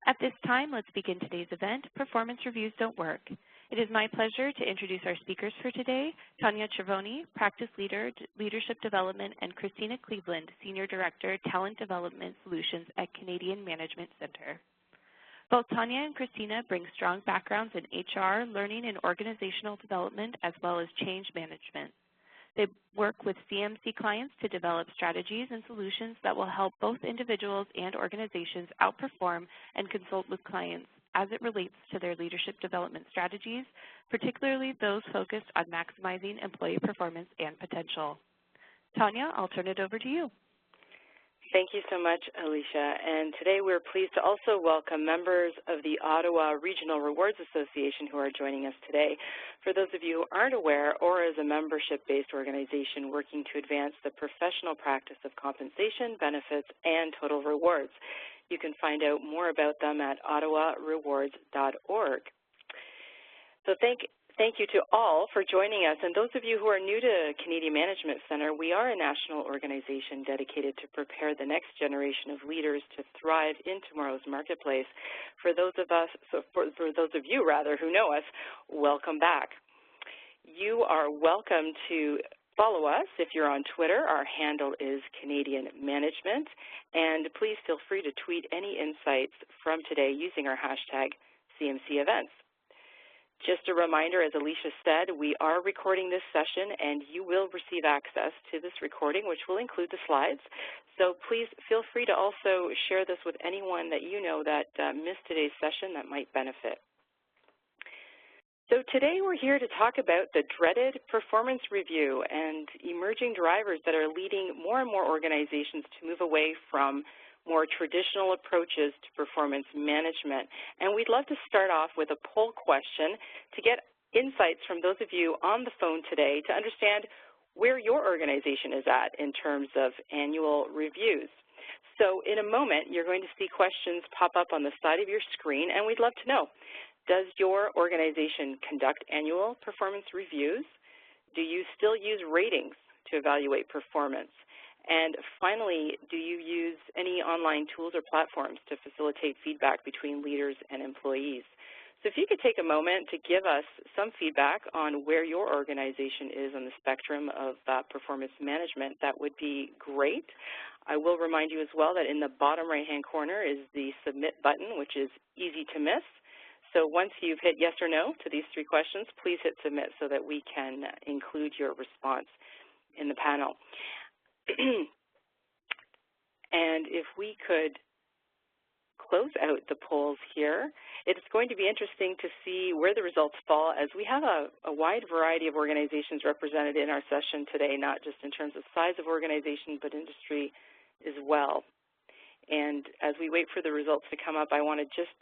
At this time, let's begin today's event, Performance Reviews Don't Work. It is my pleasure to introduce our speakers for today, Tanya Cervoni, Practice Leader, Leadership Development, and Christina Cleveland, Senior Director, Talent Development Solutions at Canadian Management Center. Both Tanya and Christina bring strong backgrounds in HR, learning, and organizational development, as well as change management. They work with CMC clients to develop strategies and solutions that will help both individuals and organizations outperform and consult with clients as it relates to their leadership development strategies, particularly those focused on maximizing employee performance and potential. Tanya, I'll turn it over to you. Thank you so much, Alicia. And today we're pleased to also welcome members of the Ottawa Regional Rewards Association who are joining us today. For those of you who aren't aware, ORA is a membership-based organization working to advance the professional practice of compensation, benefits, and total rewards. You can find out more about them at ottawarewards.org. So Thank you to all for joining us. And those of you who are new to Canadian Management Center, we are a national organization dedicated to prepare the next generation of leaders to thrive in tomorrow's marketplace. For those of you who know us, welcome back. You are welcome to follow us if you're on Twitter. Our handle is Canadian Management. And please feel free to tweet any insights from today using our hashtag CMC Events. Just a reminder, as Alicia said, we are recording this session, and you will receive access to this recording, which will include the slides. So please feel free to also share this with anyone that you know that missed today's session that might benefit. So today we're here to talk about the dreaded performance review and emerging drivers that are leading more and more organizations to move away from more traditional approaches to performance management. And we'd love to start off with a poll question to get insights from those of you on the phone today to understand where your organization is at in terms of annual reviews. So in a moment, you're going to see questions pop up on the side of your screen, and we'd love to know, does your organization conduct annual performance reviews? Do you still use ratings to evaluate performance? And finally, do you use any online tools or platforms to facilitate feedback between leaders and employees? So if you could take a moment to give us some feedback on where your organization is on the spectrum of performance management, that would be great. I will remind you as well that in the bottom right-hand corner is the submit button, which is easy to miss. So once you've hit yes or no to these 3 questions, please hit submit so that we can include your response in the panel. And if we could close out the polls here, it's going to be interesting to see where the results fall, as we have a wide variety of organizations represented in our session today, not just in terms of size of organization, but industry as well. And as we wait for the results to come up, I want to just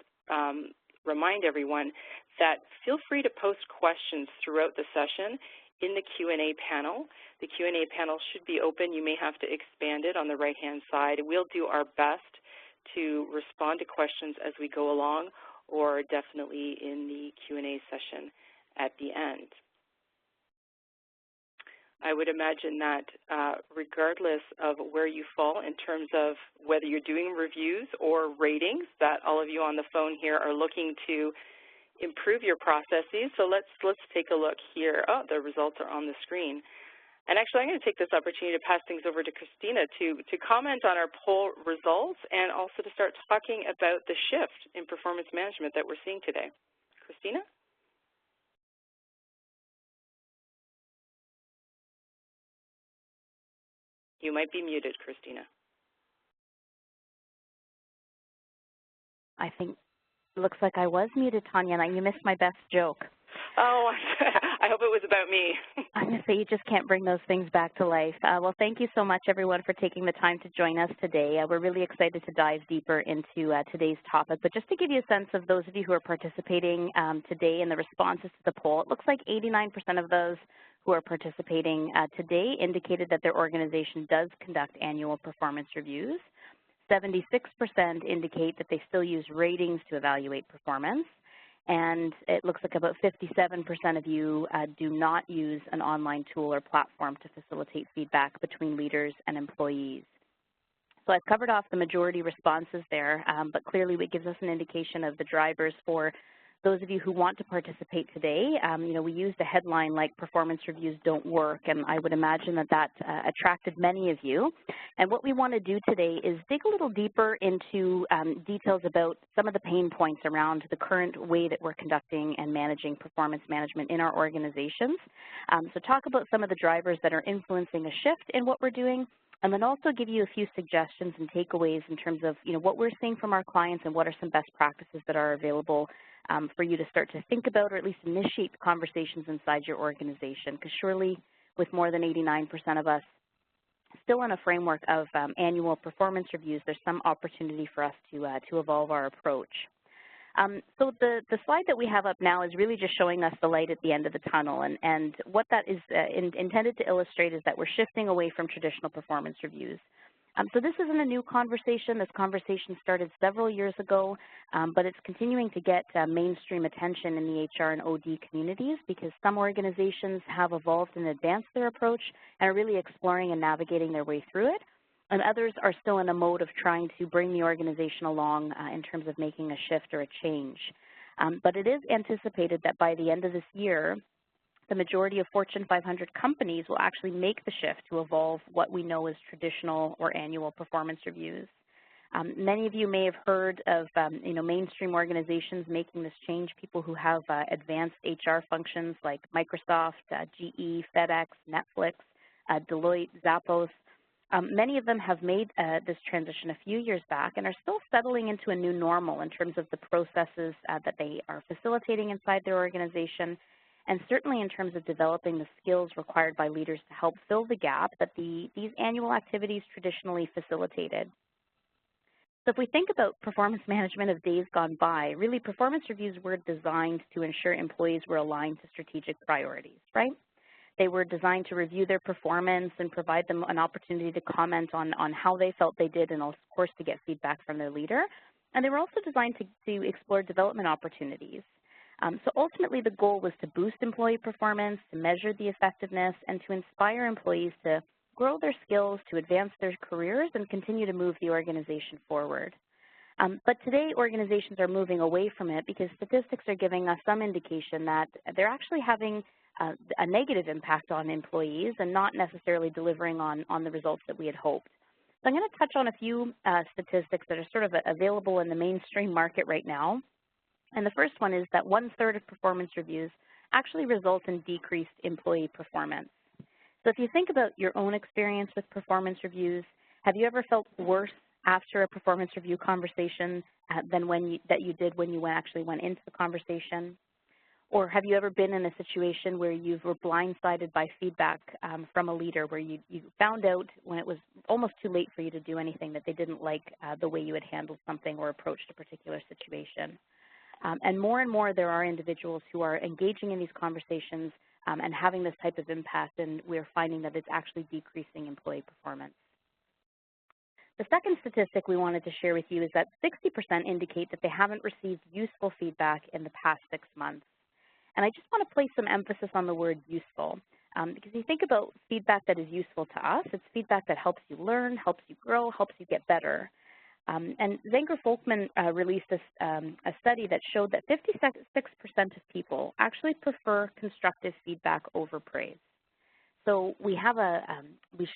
remind everyone that feel free to post questions throughout the session in the Q&A panel. The Q&A panel should be open. You may have to expand it on the right-hand side. We'll do our best to respond to questions as we go along, or definitely in the Q&A session at the end. I would imagine that regardless of where you fall in terms of whether you're doing reviews or ratings, that all of you on the phone here are looking to improve your processes. So let's take a look here. Oh, the results are on the screen. And actually, I'm going to take this opportunity to pass things over to Christina to comment on our poll results and also to start talking about the shift in performance management that we're seeing today. Christina? You might be muted, Christina. I think it looks like I was muted, Tanya, and you missed my best joke. Oh, I hope it was about me. I'm going to say you just can't bring those things back to life. Well, thank you so much, everyone, for taking the time to join us today. We're really excited to dive deeper into today's topic. But just to give you a sense of those of you who are participating today in the responses to the poll, it looks like 89% of those who are participating today indicated that their organization does conduct annual performance reviews. 76% indicate that they still use ratings to evaluate performance. And it looks like about 57% of you do not use an online tool or platform to facilitate feedback between leaders and employees. So I've covered off the majority responses there, but clearly it gives us an indication of the drivers for those of you who want to participate today. We used a headline like performance reviews don't work, and I would imagine that attracted many of you. And what we want to do today is dig a little deeper into details about some of the pain points around the current way that we're conducting and managing performance management in our organizations. So talk about some of the drivers that are influencing a shift in what we're doing, and then also give you a few suggestions and takeaways in terms of what we're seeing from our clients and what are some best practices that are available for you to start to think about, or at least initiate conversations inside your organization, because surely with more than 89% of us still in a framework of annual performance reviews, there's some opportunity for us to evolve our approach. So the slide that we have up now is really just showing us the light at the end of the tunnel, and what that is intended to illustrate is that we're shifting away from traditional performance reviews. So this isn't a new conversation. This conversation started several years ago, but it's continuing to get mainstream attention in the HR and OD communities because some organizations have evolved and advanced their approach and are really exploring and navigating their way through it, and others are still in a mode of trying to bring the organization along in terms of making a shift or a change. But it is anticipated that by the end of this year, the majority of Fortune 500 companies will actually make the shift to evolve what we know as traditional or annual performance reviews. Many of you may have heard of mainstream organizations making this change, people who have advanced HR functions like Microsoft, GE, FedEx, Netflix, Deloitte, Zappos. Many of them have made this transition a few years back and are still settling into a new normal in terms of the processes that they are facilitating inside their organization, and certainly in terms of developing the skills required by leaders to help fill the gap that these annual activities traditionally facilitated. So if we think about performance management of days gone by, really performance reviews were designed to ensure employees were aligned to strategic priorities, right? They were designed to review their performance and provide them an opportunity to comment on how they felt they did and, of course, to get feedback from their leader. And they were also designed to explore development opportunities. So ultimately, the goal was to boost employee performance, to measure the effectiveness, and to inspire employees to grow their skills, to advance their careers, and continue to move the organization forward. But today, organizations are moving away from it because statistics are giving us some indication that they're actually having a negative impact on employees and not necessarily delivering on the results that we had hoped. So I'm going to touch on a few statistics that are sort of available in the mainstream market right now. And the first one is that 1/3 of performance reviews actually result in decreased employee performance. So if you think about your own experience with performance reviews, have you ever felt worse after a performance review conversation than that you did when you actually went into the conversation? Or have you ever been in a situation where you were blindsided by feedback from a leader where you found out when it was almost too late for you to do anything that they didn't like the way you had handled something or approached a particular situation? And more there are individuals who are engaging in these conversations and having this type of impact, and we're finding that it's actually decreasing employee performance. The second statistic we wanted to share with you is that 60% indicate that they haven't received useful feedback in the past 6 months. And I just want to place some emphasis on the word useful, because you think about feedback that is useful to us, it's feedback that helps you learn, helps you grow, helps you get better. And Zenger-Folkman released a study that showed that 56% of people actually prefer constructive feedback over praise. So we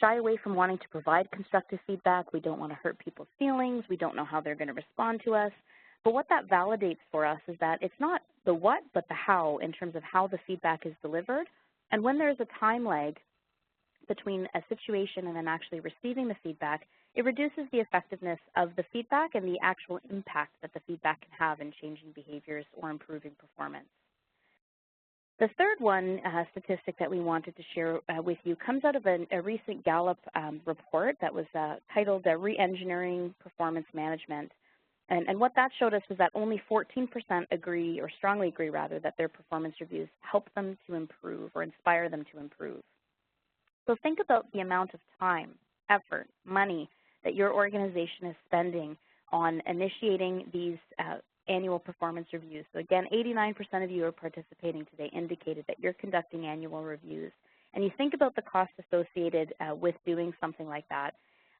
shy away from wanting to provide constructive feedback. We don't want to hurt people's feelings. We don't know how they're going to respond to us. But what that validates for us is that it's not the what, but the how in terms of how the feedback is delivered. And when there's a time lag between a situation and then actually receiving the feedback, it reduces the effectiveness of the feedback and the actual impact that the feedback can have in changing behaviors or improving performance. The third one statistic that we wanted to share with you comes out of a recent Gallup report that was titled Re-engineering Performance Management. And what that showed us was that only 14% agree, or strongly agree rather, that their performance reviews help them to improve or inspire them to improve. So think about the amount of time, effort, money that your organization is spending on initiating these annual performance reviews. So again, 89% of you are participating today indicated that you're conducting annual reviews. And you think about the cost associated with doing something like that.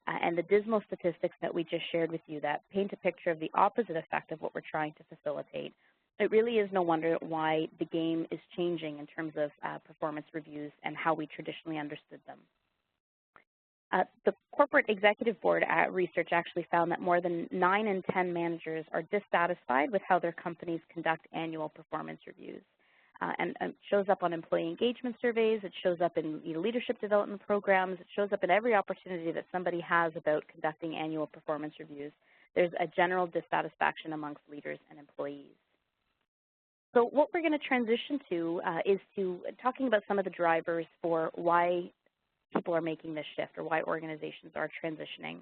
and the dismal statistics that we just shared with you that paint a picture of the opposite effect of what we're trying to facilitate, it really is no wonder why the game is changing in terms of performance reviews and how we traditionally understood them. The Corporate Executive Board research actually found that more than 9 in 10 managers are dissatisfied with how their companies conduct annual performance reviews. And it shows up on employee engagement surveys, it shows up in leadership development programs, it shows up in every opportunity that somebody has about conducting annual performance reviews. There's a general dissatisfaction amongst leaders and employees. So what we're going to transition to is to talking about some of the drivers for why people are making this shift or why organizations are transitioning.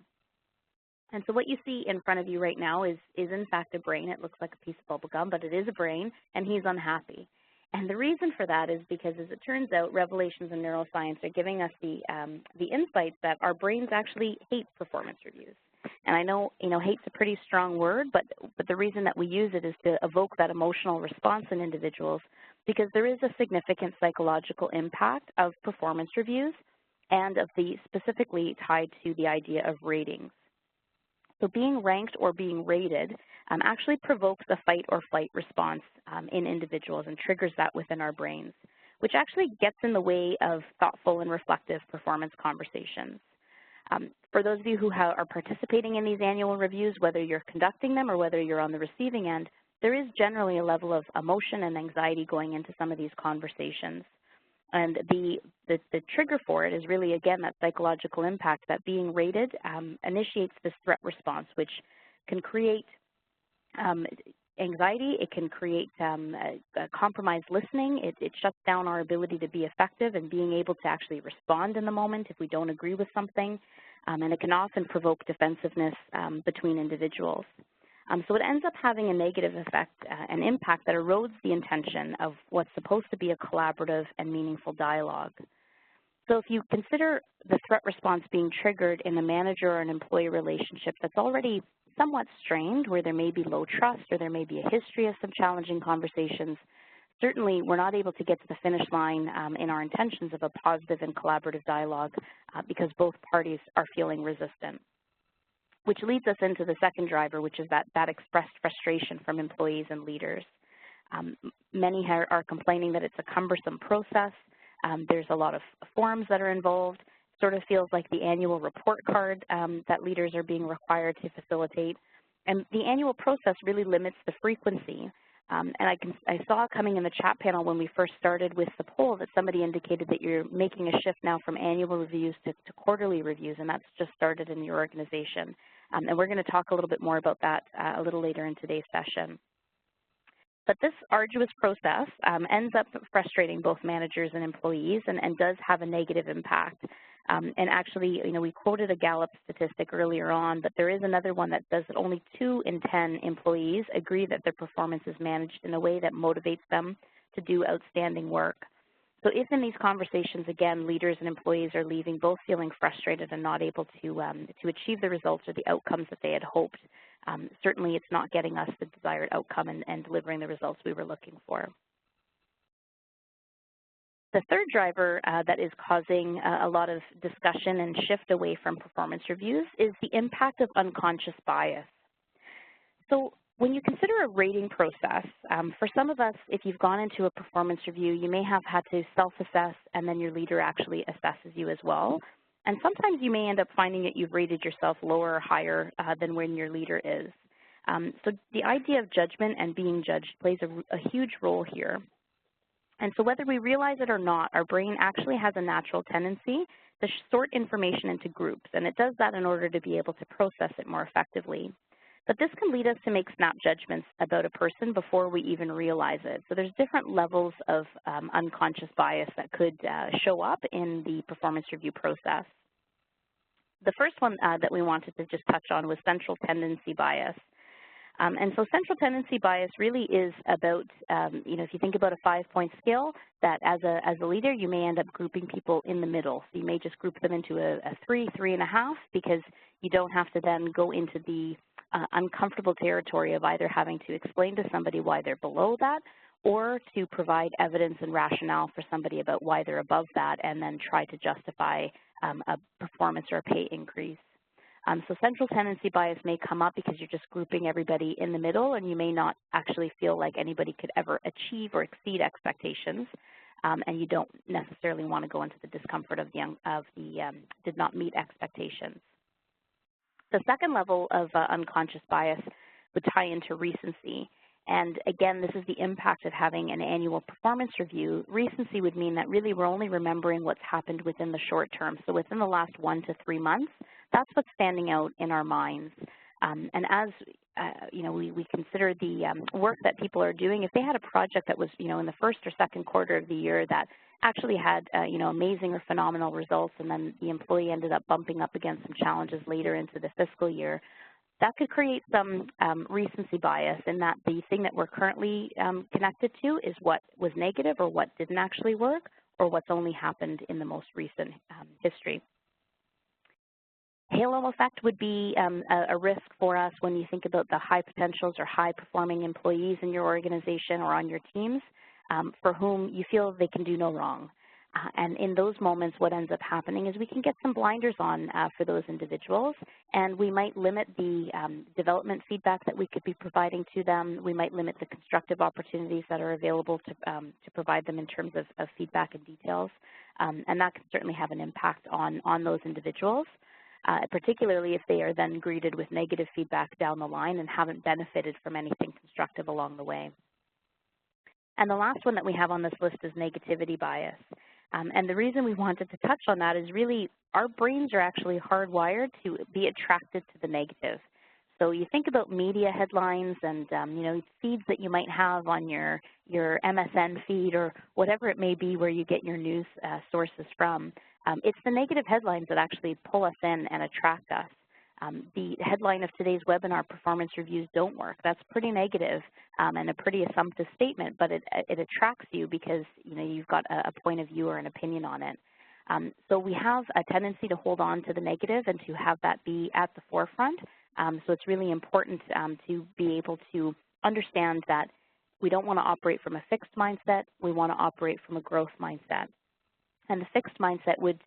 And so what you see in front of you right now is in fact a brain. It looks like a piece of bubble gum, but it is a brain, and he's unhappy. And the reason for that is because, as it turns out, revelations in neuroscience are giving us the insights that our brains actually hate performance reviews. And I know, hate's a pretty strong word, but the reason that we use it is to evoke that emotional response in individuals, because there is a significant psychological impact of performance reviews and of the specifically tied to the idea of ratings. So being ranked or being rated actually provokes a fight or flight response in individuals and triggers that within our brains, which actually gets in the way of thoughtful and reflective performance conversations. For those of you who are participating in these annual reviews, whether you're conducting them or whether you're on the receiving end, there is generally a level of emotion and anxiety going into some of these conversations. And the trigger for it is really, again, that psychological impact that being rated initiates this threat response, which can create anxiety, it can create compromised listening, it shuts down our ability to be effective and being able to actually respond in the moment if we don't agree with something, and it can often provoke defensiveness between individuals. So it ends up having a negative effect, an impact that erodes the intention of what's supposed to be a collaborative and meaningful dialogue. So if you consider the threat response being triggered in a manager or an employee relationship that's already somewhat strained, where there may be low trust or there may be a history of some challenging conversations, certainly we're not able to get to the finish line in our intentions of a positive and collaborative dialogue because both parties are feeling resistant. Which leads us into the second driver, which is that expressed frustration from employees and leaders. Many are complaining that it's a cumbersome process. There's a lot of forms that are involved. Sort of feels like the annual report card that leaders are being required to facilitate. And the annual process really limits the frequency. And I saw coming in the chat panel when we first started with the poll that somebody indicated that you're making a shift now from annual reviews to quarterly reviews, and that's just started in your organization. And we're going to talk a little bit more about that a little later in today's session. But this arduous process ends up frustrating both managers and employees and does have a negative impact. And actually, we quoted a Gallup statistic earlier on, but there is another one that says that only 2 in 10 employees agree that their performance is managed in a way that motivates them to do outstanding work. So if in these conversations, again, leaders and employees are leaving both feeling frustrated and not able to achieve the results or the outcomes that they had hoped, certainly it's not getting us the desired outcome and delivering the results we were looking for. The third driver that is causing a lot of discussion and shift away from performance reviews is the impact of unconscious bias. So when you consider a rating process, for some of us, if you've gone into a performance review, you may have had to self-assess and then your leader actually assesses you as well. And sometimes you may end up finding that you've rated yourself lower or higher than when your leader is. So the idea of judgment and being judged plays a huge role here. And so whether we realize it or not, our brain actually has a natural tendency to sort information into groups, and it does that in order to be able to process it more effectively. But this can lead us to make snap judgments about a person before we even realize it. So there's different levels of unconscious bias that could show up in the performance review process. The first one that we wanted to just touch on was central tendency bias. And so central tendency bias really is about, if you think about a 5-point scale, that as a leader, you may end up grouping people in the middle. So you may just group them into a 3, 3.5, because you don't have to then go into the uncomfortable territory of either having to explain to somebody why they're below that or to provide evidence and rationale for somebody about why they're above that and then try to justify a performance or a pay increase. So central tendency bias may come up because you're just grouping everybody in the middle, and you may not actually feel like anybody could ever achieve or exceed expectations, and you don't necessarily want to go into the discomfort of the did not meet expectations. The second level of unconscious bias would tie into recency. And again, this is the impact of having an annual performance review. Recency would mean that really we're only remembering what's happened within the short term. So within the last 1 to 3 months, that's what's standing out in our minds. And as we consider the work that people are doing, if they had a project that was, in the first or second quarter of the year that actually had, amazing or phenomenal results, and then the employee ended up bumping up against some challenges later into the fiscal year, that could create some recency bias in that the thing that we're currently connected to is what was negative or what didn't actually work or what's only happened in the most recent history. Halo effect would be a risk for us when you think about the high potentials or high performing employees in your organization or on your teams for whom you feel they can do no wrong. And in those moments, what ends up happening is we can get some blinders on for those individuals, and we might limit the development feedback that we could be providing to them. We might limit the constructive opportunities that are available to provide them in terms of feedback and details, and that can certainly have an impact on those individuals, particularly if they are then greeted with negative feedback down the line and haven't benefited from anything constructive along the way. And the last one that we have on this list is negativity bias. And the reason we wanted to touch on that is really our brains are actually hardwired to be attracted to the negative. So you think about media headlines and feeds that you might have on your MSN feed or whatever it may be where you get your news sources from. It's the negative headlines that actually pull us in and attract us. The headline of today's webinar, Performance Reviews Don't Work, that's pretty negative and a pretty assumptive statement, but it attracts you because you've got a point of view or an opinion on it. So we have a tendency to hold on to the negative and to have that be at the forefront. So it's really important to be able to understand that we don't want to operate from a fixed mindset, we want to operate from a growth mindset. And the fixed mindset would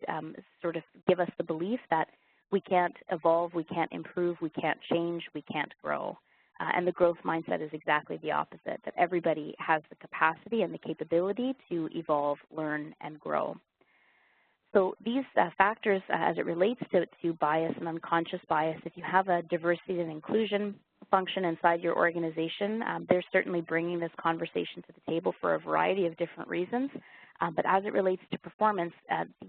sort of give us the belief that we can't evolve, we can't improve, we can't change, we can't grow. And the growth mindset is exactly the opposite, that everybody has the capacity and the capability to evolve, learn, and grow. So these factors, as it relates to bias and unconscious bias, if you have a diversity and inclusion function inside your organization, they're certainly bringing this conversation to the table for a variety of different reasons. But as it relates to performance,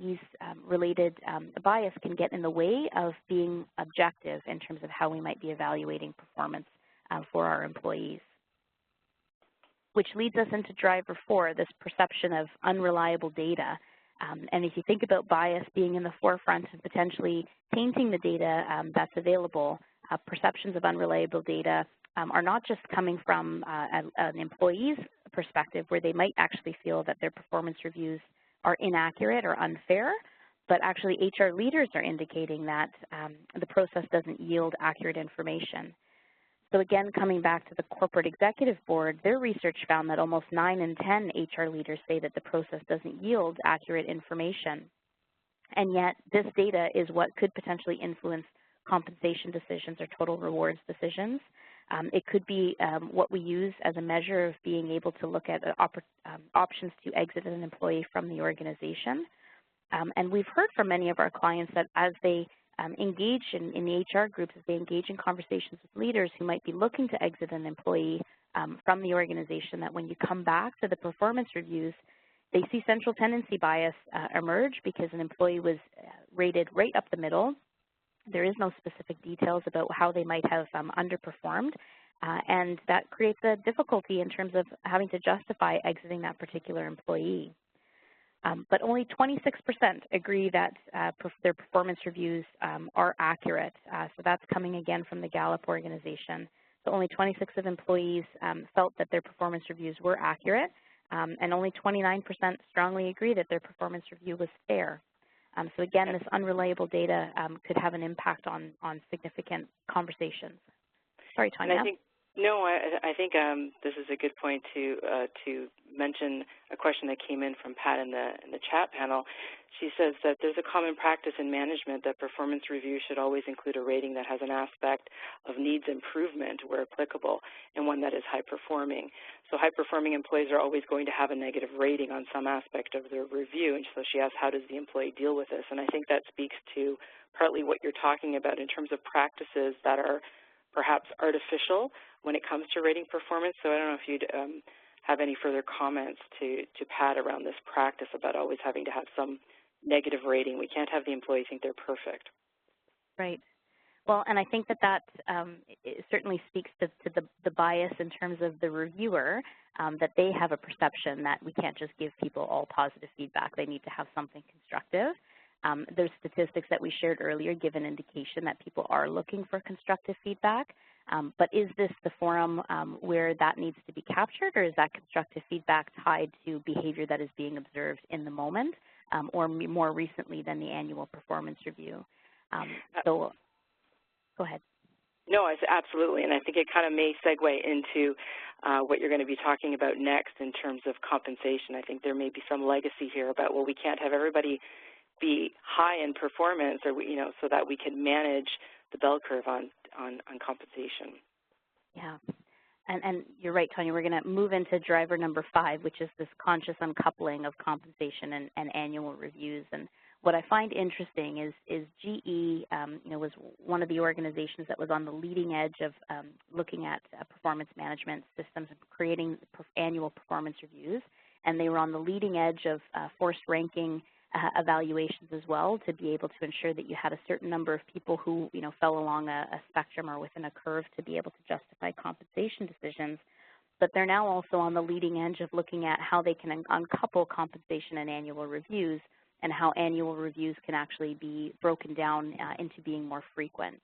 these related bias can get in the way of being objective in terms of how we might be evaluating performance for our employees. Which leads us into driver 4, this perception of unreliable data. And if you think about bias being in the forefront and potentially tainting the data that's available, perceptions of unreliable data are not just coming from an employee's perspective where they might actually feel that their performance reviews are inaccurate or unfair, but actually HR leaders are indicating that the process doesn't yield accurate information. So again, coming back to the corporate executive board, their research found that almost 9 in 10 HR leaders say that the process doesn't yield accurate information. And yet this data is what could potentially influence compensation decisions or total rewards decisions. It could be what we use as a measure of being able to look at options to exit an employee from the organization. And we've heard from many of our clients that as they engage in the HR groups, as they engage in conversations with leaders who might be looking to exit an employee from the organization, that when you come back to the performance reviews, they see central tendency bias emerge because an employee was rated right up the middle. There is no specific details about how they might have underperformed, and that creates a difficulty in terms of having to justify exiting that particular employee. But only 26% agree that their performance reviews are accurate. So that's coming again from the Gallup organization. So only 26 of employees felt that their performance reviews were accurate, and only 29% strongly agree that their performance review was fair. So again, this unreliable data could have an impact on significant conversations. Sorry, Tanya. No, I think this is a good point to mention a question that came in from Pat in the chat panel. She says that there's a common practice in management that performance review should always include a rating that has an aspect of needs improvement where applicable and one that is high performing. So high performing employees are always going to have a negative rating on some aspect of their review, and so she asks, how does the employee deal with this? And I think that speaks to partly what you're talking about in terms of practices that are perhaps artificial when it comes to rating performance. So I don't know if you'd have any further comments to Pat around this practice about always having to have some negative rating. We can't have the employee think they're perfect. Right. Well, and I think that it certainly speaks to the bias in terms of the reviewer, that they have a perception that we can't just give people all positive feedback. They need to have something constructive. There's statistics that we shared earlier give an indication that people are looking for constructive feedback. But is this the forum where that needs to be captured, or is that constructive feedback tied to behavior that is being observed in the moment, or more recently than the annual performance review? So go ahead. No, absolutely, and I think it kind of may segue into what you're going to be talking about next in terms of compensation. I think there may be some legacy here about, well, we can't have everybody be high in performance, or so that we can manage the bell curve on compensation. Yeah, and you're right, Tanya. We're going to move into driver number 5, which is this conscious uncoupling of compensation and annual reviews. And what I find interesting is GE, was one of the organizations that was on the leading edge of looking at performance management systems and creating annual performance reviews, and they were on the leading edge of forced ranking evaluations as well, to be able to ensure that you had a certain number of people who fell along a spectrum or within a curve to be able to justify compensation decisions. But they're now also on the leading edge of looking at how they can uncouple compensation and annual reviews, and how annual reviews can actually be broken down into being more frequent.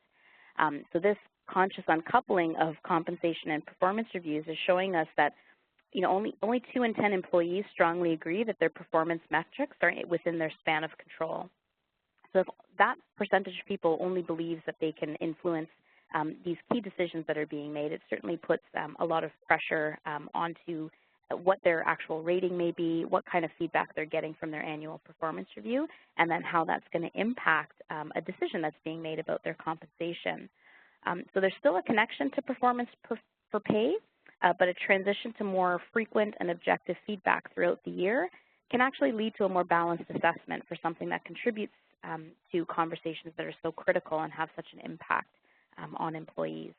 So this conscious uncoupling of compensation and performance reviews is showing us that only 2 in 10 employees strongly agree that their performance metrics are within their span of control. So if that percentage of people only believes that they can influence these key decisions that are being made, it certainly puts a lot of pressure onto what their actual rating may be, what kind of feedback they're getting from their annual performance review, and then how that's going to impact a decision that's being made about their compensation. So there's still a connection to performance for pay, but a transition to more frequent and objective feedback throughout the year can actually lead to a more balanced assessment for something that contributes to conversations that are so critical and have such an impact on employees.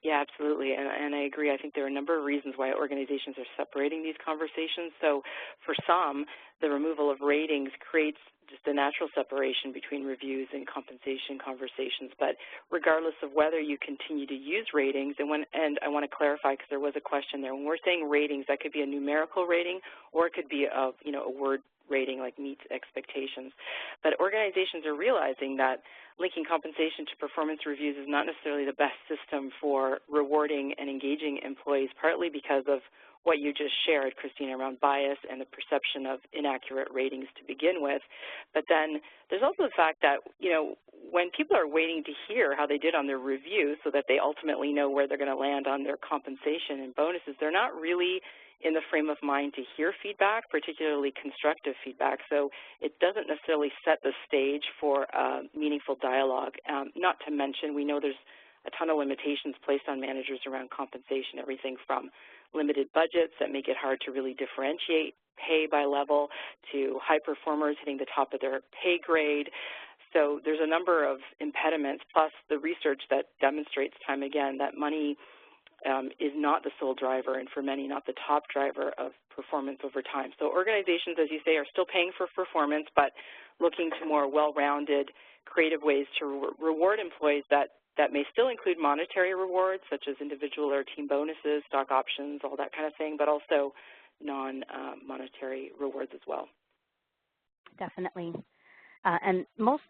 Yeah, absolutely, and I agree. I think there are a number of reasons why organizations are separating these conversations. So for some, the removal of ratings creates just a natural separation between reviews and compensation conversations. But regardless of whether you continue to use ratings, and I want to clarify because there was a question there. When we're saying ratings, that could be a numerical rating, or it could be a word rating like meets expectations. But organizations are realizing that linking compensation to performance reviews is not necessarily the best system for rewarding and engaging employees, partly because of what you just shared, Christina, around bias and the perception of inaccurate ratings to begin with. But then there's also the fact that, when people are waiting to hear how they did on their review so that they ultimately know where they're going to land on their compensation and bonuses, they're not really in the frame of mind to hear feedback, particularly constructive feedback. So it doesn't necessarily set the stage for meaningful dialogue. Not to mention, we know there's a ton of limitations placed on managers around compensation, everything from limited budgets that make it hard to really differentiate pay by level to high performers hitting the top of their pay grade. So there's a number of impediments, plus the research that demonstrates time again that money is not the sole driver, and for many, not the top driver of performance over time. So organizations, as you say, are still paying for performance, but looking to more well-rounded, creative ways to reward employees that may still include monetary rewards, such as individual or team bonuses, stock options, all that kind of thing, but also non-monetary rewards as well. Definitely. And most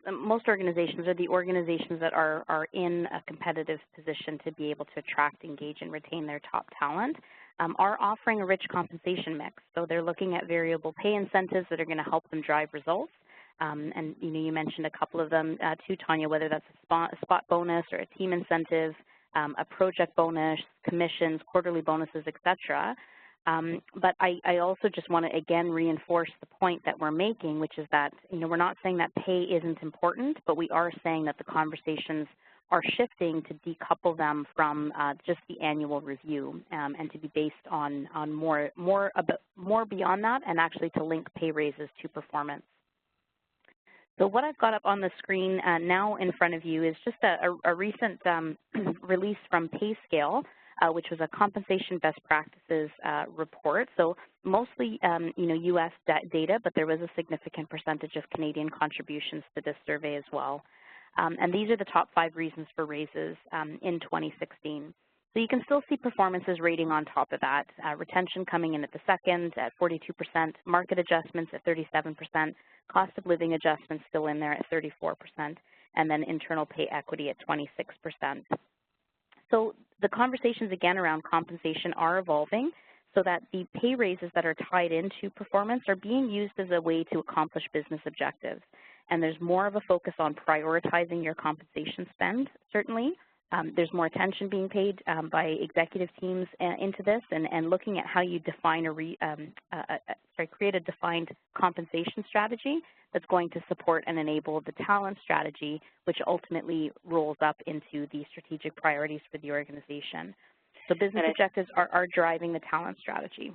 organizations, or the organizations that are in a competitive position to be able to attract, engage, and retain their top talent, are offering a rich compensation mix. So they're looking at variable pay incentives that are going to help them drive results. And you mentioned a couple of them too, Tanya, whether that's a spot bonus or a team incentive, a project bonus, commissions, quarterly bonuses, etc. But I also just want to, again, reinforce the point that we're making, which is that, we're not saying that pay isn't important, but we are saying that the conversations are shifting to decouple them from just the annual review and to be based on more beyond that, and actually to link pay raises to performance. So what I've got up on the screen now in front of you is just a recent release from PayScale, which was a compensation best practices report. So mostly, U.S. data, but there was a significant percentage of Canadian contributions to this survey as well. And these are the top 5 reasons for raises in 2016. So you can still see performances rating on top of that. Retention coming in at the second at 42%, market adjustments at 37%, cost of living adjustments still in there at 34%, and then internal pay equity at 26%. So the conversations, again, around compensation are evolving so that the pay raises that are tied into performance are being used as a way to accomplish business objectives. And there's more of a focus on prioritizing your compensation spend, certainly. There's more attention being paid by executive teams into this, and looking at how you define create a defined compensation strategy that's going to support and enable the talent strategy, which ultimately rolls up into the strategic priorities for the organization. So business objectives are driving the talent strategy.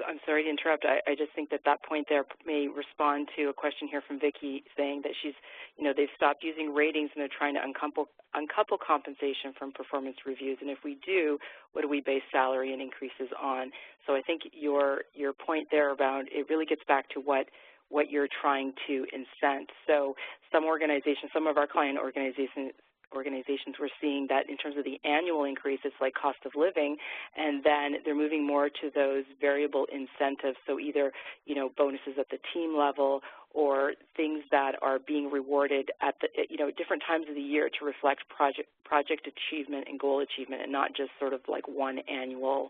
I'm sorry to interrupt. I just think that point there may respond to a question here from Vicki saying that she's, they've stopped using ratings and they're trying to uncouple compensation from performance reviews. And if we do, what do we base salary and increases on? So I think your point there about it really gets back to what you're trying to incent. So some organizations, some of our client organizations, we're seeing that in terms of the annual increase, it's like cost of living, and then they're moving more to those variable incentives, so either, bonuses at the team level or things that are being rewarded at the, different times of the year to reflect project achievement and goal achievement, and not just sort of like one annual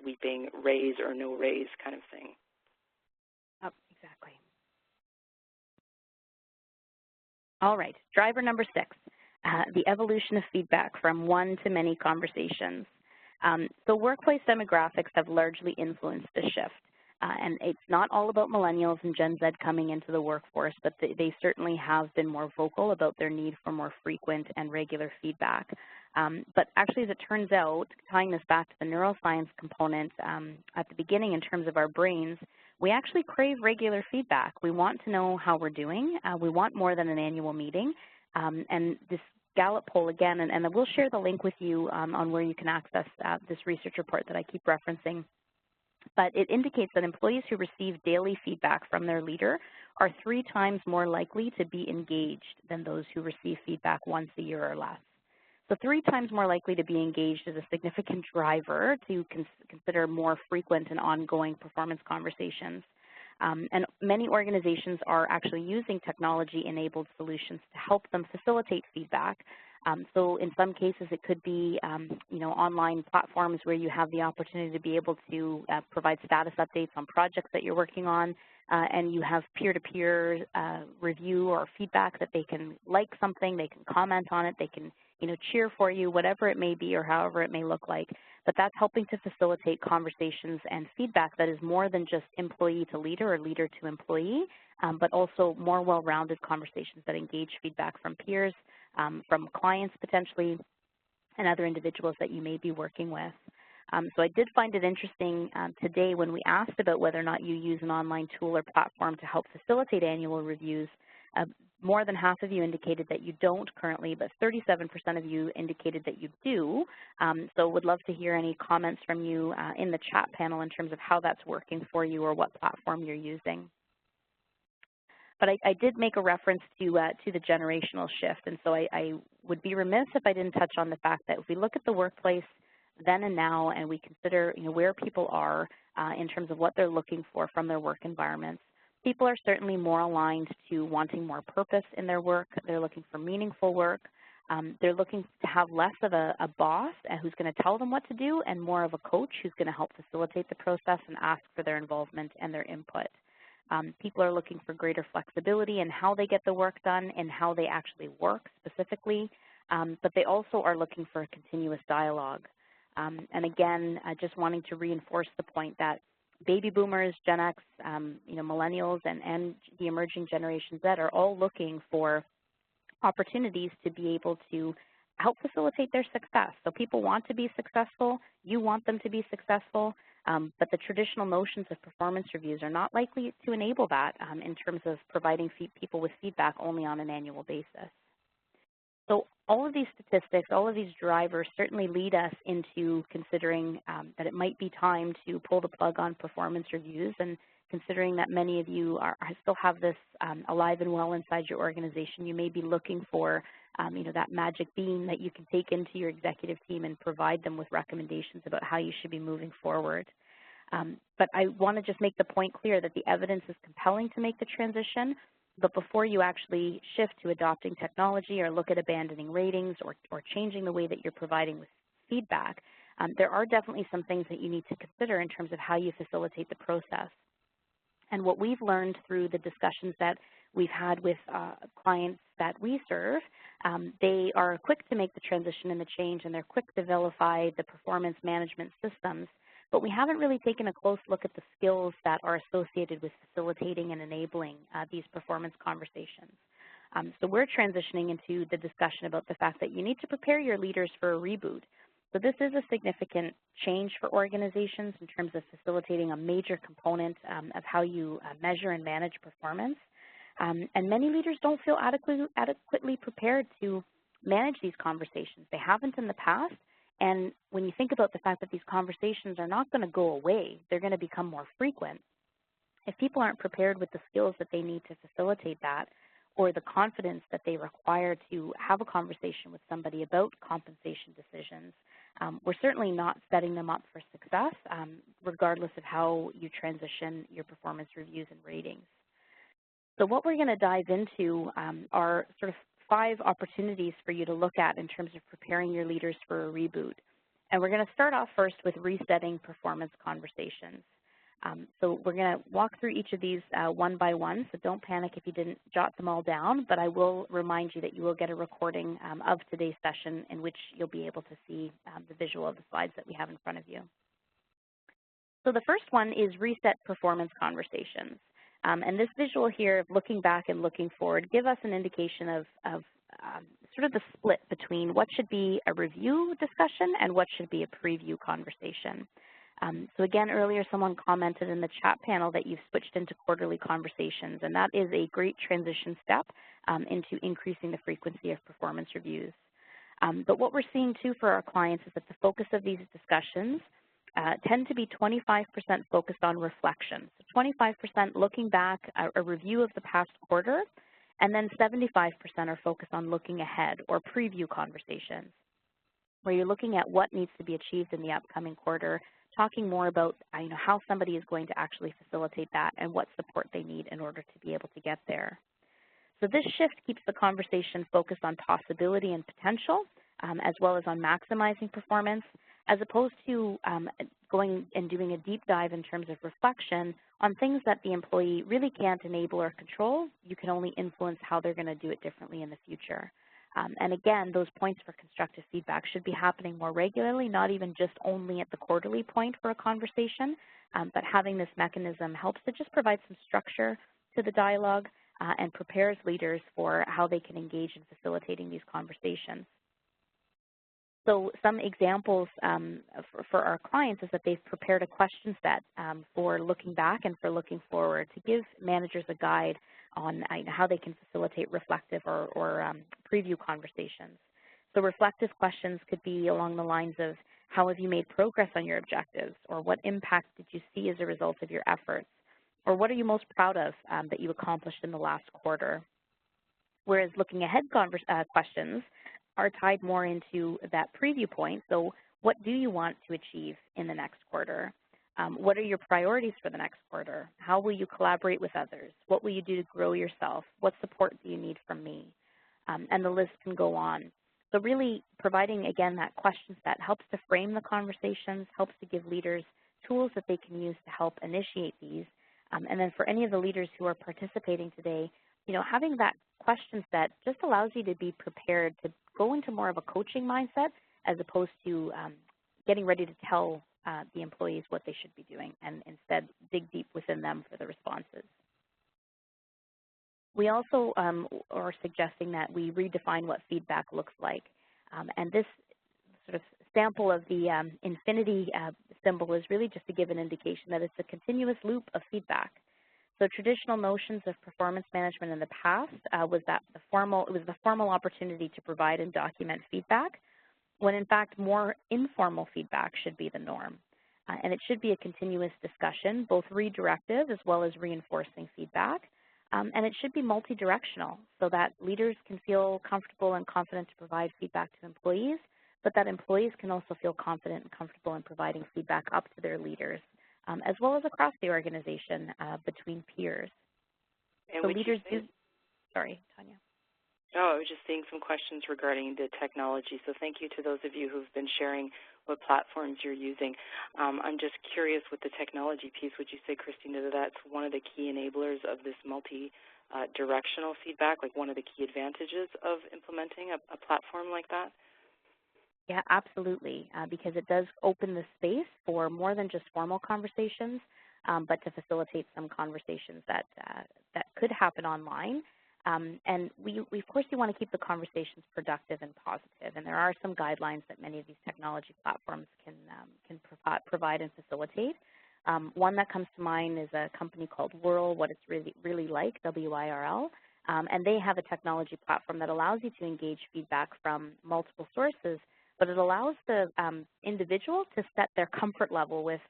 sweeping raise or no raise kind of thing. Oh, exactly. All right, driver number 6. The evolution of feedback from one to many conversations. So workplace demographics have largely influenced the shift. And it's not all about millennials and Gen Z coming into the workforce, but they certainly have been more vocal about their need for more frequent and regular feedback. But actually, as it turns out, tying this back to the neuroscience component at the beginning in terms of our brains, we actually crave regular feedback. We want to know how we're doing. We want more than an annual meeting. And this Gallup poll again, and we'll share the link with you on where you can access this research report that I keep referencing. But it indicates that employees who receive daily feedback from their leader are 3 times more likely to be engaged than those who receive feedback once a year or less. So 3 times more likely to be engaged is a significant driver to consider more frequent and ongoing performance conversations. And many organizations are actually using technology-enabled solutions to help them facilitate feedback. So in some cases, it could be, online platforms where you have the opportunity to be able to provide status updates on projects that you're working on, and you have peer-to-peer review or feedback that they can like something, they can comment on it, they can, cheer for you, whatever it may be or however it may look like. But that's helping to facilitate conversations and feedback that is more than just employee to leader or leader to employee, but also more well-rounded conversations that engage feedback from peers, from clients potentially, and other individuals that you may be working with. So I did find it interesting today when we asked about whether or not you use an online tool or platform to help facilitate annual reviews. More than half of you indicated that you don't currently, but 37% of you indicated that you do. So would love to hear any comments from you in the chat panel in terms of how that's working for you or what platform you're using. But I did make a reference to the generational shift, and so I would be remiss if I didn't touch on the fact that if we look at the workplace then and now, and we consider where people are in terms of what they're looking for from their work environments, people are certainly more aligned to wanting more purpose in their work. They're looking for meaningful work. They're looking to have less of a boss who's going to tell them what to do and more of a coach who's going to help facilitate the process and ask for their involvement and their input. People are looking for greater flexibility in how they get the work done and how they actually work specifically. but they also are looking for a continuous dialogue. And again, just wanting to reinforce the point that baby boomers, Gen X, millennials, and the emerging Generation Z are all looking for opportunities to be able to help facilitate their success. So people want to be successful, you want them to be successful, but the traditional notions of performance reviews are not likely to enable that in terms of providing people with feedback only on an annual basis. So all of these statistics, all of these drivers certainly lead us into considering that it might be time to pull the plug on performance reviews, and considering that many of you still have this alive and well inside your organization, you may be looking for that magic bean that you can take into your executive team and provide them with recommendations about how you should be moving forward. But I want to just make the point clear that the evidence is compelling to make the transition, but before you actually shift to adopting technology or look at abandoning ratings or changing the way that you're providing with feedback, there are definitely some things that you need to consider in terms of how you facilitate the process. And what we've learned through the discussions that we've had with clients that we serve, they are quick to make the transition and the change, and they're quick to vilify the performance management systems, but we haven't really taken a close look at the skills that are associated with facilitating and enabling these performance conversations. So we're transitioning into the discussion about the fact that you need to prepare your leaders for a reboot. So this is a significant change for organizations in terms of facilitating a major component of how you measure and manage performance. And many leaders don't feel adequately prepared to manage these conversations. They haven't in the past. And when you think about the fact that these conversations are not going to go away, they're going to become more frequent. If people aren't prepared with the skills that they need to facilitate that, or the confidence that they require to have a conversation with somebody about compensation decisions, we're certainly not setting them up for success, regardless of how you transition your performance reviews and ratings. So what we're going to dive into are sort of 5 opportunities for you to look at in terms of preparing your leaders for a reboot. And we're going to start off first with resetting performance conversations. So we're going to walk through each of these one by one, so don't panic if you didn't jot them all down, but I will remind you that you will get a recording of today's session in which you'll be able to see the visual of the slides that we have in front of you. So the first one is reset performance conversations. And this visual here of looking back and looking forward give us an indication of sort of the split between what should be a review discussion and what should be a preview conversation. So again, earlier someone commented in the chat panel that you've switched into quarterly conversations, and that is a great transition step into increasing the frequency of performance reviews. But what we're seeing too for our clients is that the focus of these discussions tend to be 25% focused on reflection. So 25% looking back, a review of the past quarter, and then 75% are focused on looking ahead or preview conversations, where you're looking at what needs to be achieved in the upcoming quarter, talking more about how somebody is going to actually facilitate that and what support they need in order to be able to get there. So this shift keeps the conversation focused on possibility and potential, as well as on maximizing performance, as opposed to going and doing a deep dive in terms of reflection on things that the employee really can't enable or control. You can only influence how they're going to do it differently in the future. And again, those points for constructive feedback should be happening more regularly, not even just only at the quarterly point for a conversation, but having this mechanism helps to just provide some structure to the dialogue and prepares leaders for how they can engage in facilitating these conversations. So some examples for our clients is that they've prepared a question set for looking back and for looking forward to give managers a guide on how they can facilitate reflective or preview conversations. So reflective questions could be along the lines of, how have you made progress on your objectives, or what impact did you see as a result of your efforts, or what are you most proud of that you accomplished in the last quarter. Whereas looking ahead questions are tied more into that preview point. So what do you want to achieve in the next quarter? What are your priorities for the next quarter? How will you collaborate with others? What will you do to grow yourself? What support do you need from me? And the list can go on. So really providing, again, that question set helps to frame the conversations, helps to give leaders tools that they can use to help initiate these. And then for any of the leaders who are participating today, having that question set just allows you to be prepared to go into more of a coaching mindset as opposed to getting ready to tell the employees what they should be doing, and instead dig deep within them for the responses. We also are suggesting that we redefine what feedback looks like. And this sort of sample of the infinity symbol is really just to give an indication that it's a continuous loop of feedback. So traditional notions of performance management in the past was the formal opportunity to provide and document feedback, when in fact more informal feedback should be the norm. And it should be a continuous discussion, both redirective as well as reinforcing feedback. And it should be multi-directional so that leaders can feel comfortable and confident to provide feedback to employees, but that employees can also feel confident and comfortable in providing feedback up to their leaders, as well as across the organization between peers. And so leaders do, sorry, Tanya. Oh, I was just seeing some questions regarding the technology, so thank you to those of you who've been sharing what platforms you're using. I'm just curious with the technology piece, would you say, Christina, that that's one of the key enablers of this multi-directional feedback, like one of the key advantages of implementing a platform like that? Yeah, absolutely, because it does open the space for more than just formal conversations, but to facilitate some conversations that could happen online. And we of course, you want to keep the conversations productive and positive, and there are some guidelines that many of these technology platforms can provide and facilitate. One that comes to mind is a company called Whirl, What It's Really Like, WIRL, and they have a technology platform that allows you to engage feedback from multiple sources, but it allows the individual to set their comfort level with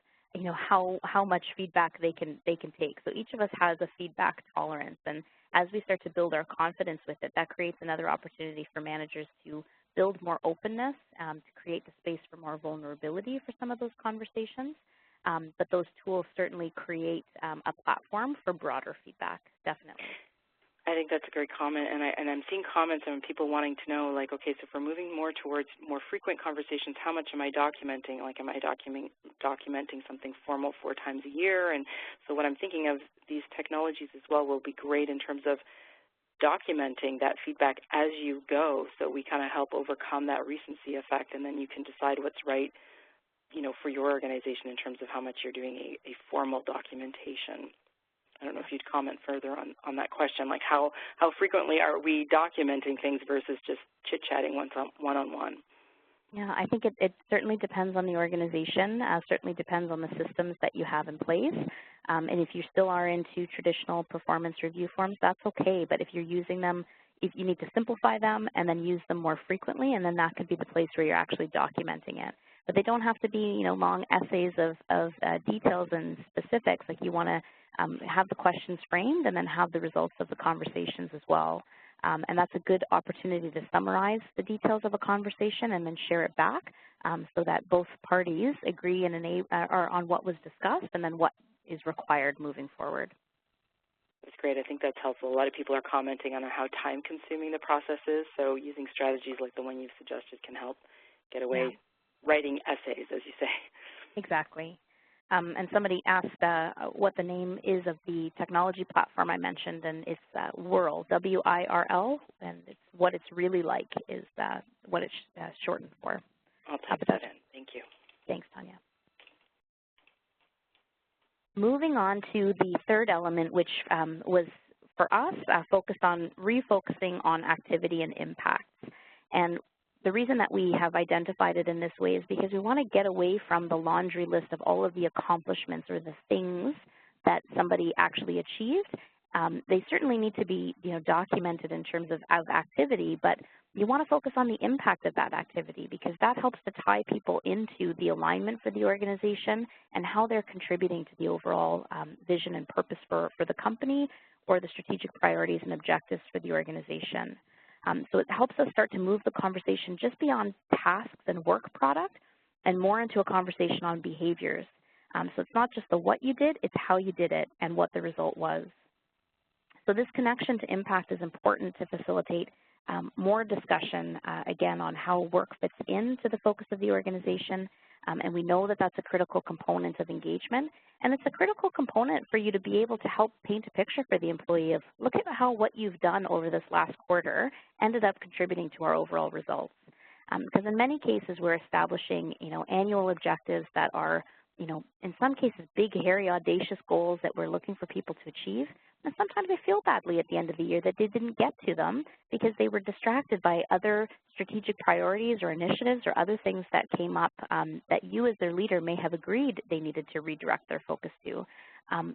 how much feedback they can take. So each of us has a feedback tolerance, and as we start to build our confidence with it, that creates another opportunity for managers to build more openness, to create the space for more vulnerability for some of those conversations. But those tools certainly create a platform for broader feedback, definitely. I think that's a great comment, and I'm seeing comments on people wanting to know, like, okay, so if we're moving more towards more frequent conversations, how much am I documenting? Like, am I documenting something formal 4 times a year? And so what I'm thinking of, these technologies as well will be great in terms of documenting that feedback as you go, so we kind of help overcome that recency effect, and then you can decide what's right, for your organization in terms of how much you're doing a formal documentation. I don't know if you'd comment further on that question, like how frequently are we documenting things versus just chit-chatting one-on-one? Yeah, I think it certainly depends on the organization, certainly depends on the systems that you have in place. And if you still are into traditional performance review forms, that's okay. But if you're using them, if you need to simplify them and then use them more frequently, and then that could be the place where you're actually documenting it. But they don't have to be, long essays of details and specifics. Like, you want to have the questions framed and then have the results of the conversations as well. And that's a good opportunity to summarize the details of a conversation and then share it back so that both parties agree and on what was discussed and then what is required moving forward. That's great. I think that's helpful. A lot of people are commenting on how time-consuming the process is, so using strategies like the one you've suggested can help get away writing essays, as you say. Exactly. And somebody asked what the name is of the technology platform I mentioned, and it's Whirl, W-I-R-L, and it's What It's Really Like is what it's shortened for. I'll type that in. Thank you. Thanks, Tanya. Moving on to the third element, which was, for us, focused on refocusing on activity and impacts. And the reason that we have identified it in this way is because we want to get away from the laundry list of all of the accomplishments or the things that somebody actually achieved. They certainly need to be documented in terms of activity, but you want to focus on the impact of that activity because that helps to tie people into the alignment for the organization and how they're contributing to the overall vision and purpose for the company or the strategic priorities and objectives for the organization. So it helps us start to move the conversation just beyond tasks and work product and more into a conversation on behaviors. So it's not just the what you did, it's how you did it and what the result was. So this connection to impact is important to facilitate more discussion, again, on how work fits into the focus of the organization, And we know that that's a critical component of engagement. And it's a critical component for you to be able to help paint a picture for the employee of, look at how what you've done over this last quarter ended up contributing to our overall results. Because in many cases, we're establishing, annual objectives that are, in some cases, big, hairy, audacious goals that we're looking for people to achieve. And sometimes they feel badly at the end of the year that they didn't get to them because they were distracted by other strategic priorities or initiatives or other things that came up that you as their leader may have agreed they needed to redirect their focus to.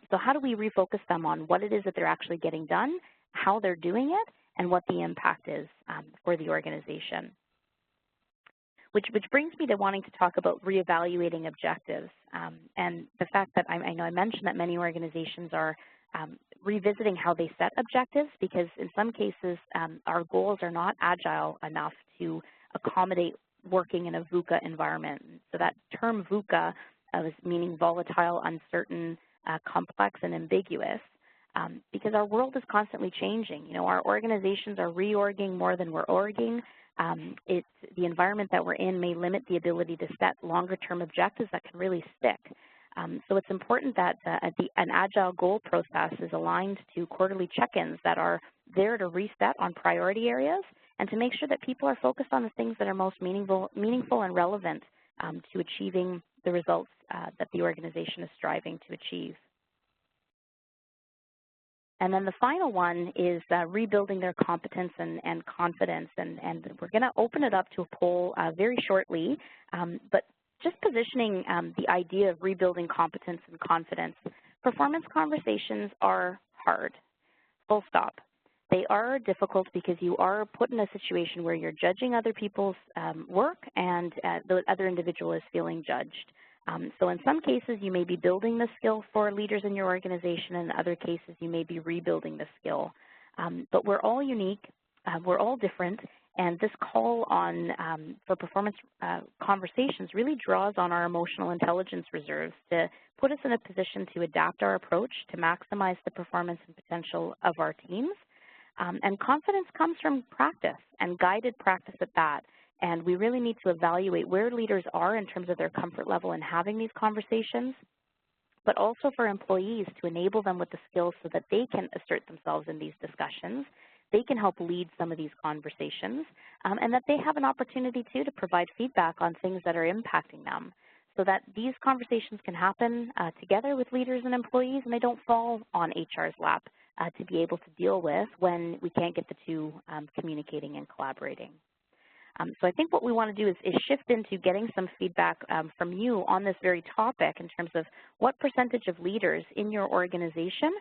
So how do we refocus them on what it is that they're actually getting done, how they're doing it, and what the impact is for the organization? Which brings me to wanting to talk about reevaluating objectives and the fact that I know I mentioned that many organizations are revisiting how they set objectives because in some cases our goals are not agile enough to accommodate working in a VUCA environment. So that term VUCA is meaning volatile, uncertain, complex, and ambiguous. Because our world is constantly changing. Our organizations are reorging more than we're orging. The environment that we're in may limit the ability to set longer-term objectives that can really stick. So it's important that an agile goal process is aligned to quarterly check-ins that are there to reset on priority areas and to make sure that people are focused on the things that are most meaningful and relevant to achieving the results that the organization is striving to achieve. And then the final one is rebuilding their competence and confidence. And we're going to open it up to a poll very shortly. But just positioning the idea of rebuilding competence and confidence, performance conversations are hard, full stop. They are difficult because you are put in a situation where you're judging other people's work and the other individual is feeling judged. So in some cases, you may be building the skill for leaders in your organization. In other cases, you may be rebuilding the skill. But we're all unique. We're all different. And this call on for performance conversations really draws on our emotional intelligence reserves to put us in a position to adapt our approach to maximize the performance and potential of our teams. And confidence comes from practice and guided practice at that. And we really need to evaluate where leaders are in terms of their comfort level in having these conversations, but also for employees to enable them with the skills so that they can assert themselves in these discussions. They can help lead some of these conversations, and that they have an opportunity, too, to provide feedback on things that are impacting them so that these conversations can happen together with leaders and employees, and they don't fall on HR's lap to be able to deal with when we can't get the two communicating and collaborating. So I think what we want to do is shift into getting some feedback from you on this very topic in terms of what percentage of leaders in your organization